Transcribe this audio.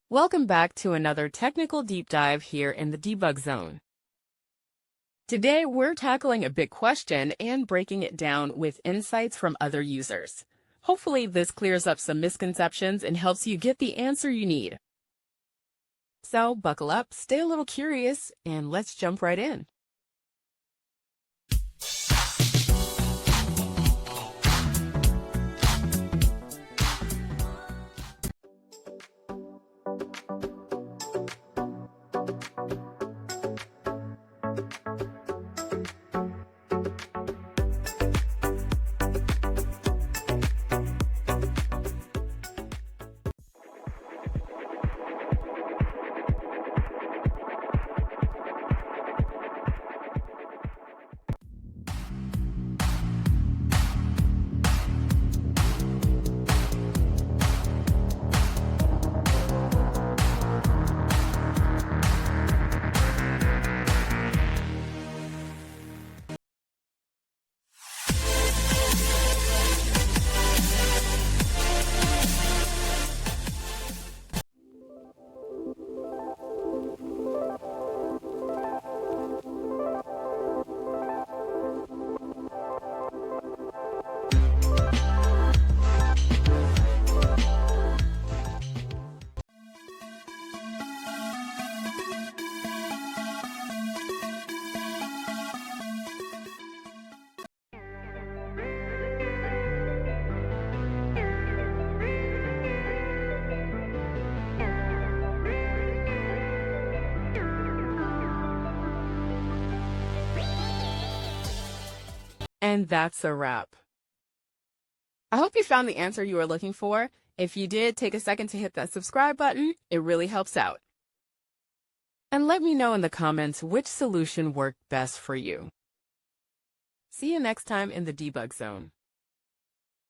Welcome back to another technical deep dive here in the debug zone. Today, we're tackling a big question and breaking it down with insights from other users. Hopefully, this clears up some misconceptions and helps you get the answer you need. So, buckle up, stay a little curious, and let's jump right in. And that's a wrap. I hope you found the answer you were looking for. If you did, take a second to hit that subscribe button. It really helps out. And let me know in the comments which solution worked best for you. See you next time in the debug zone.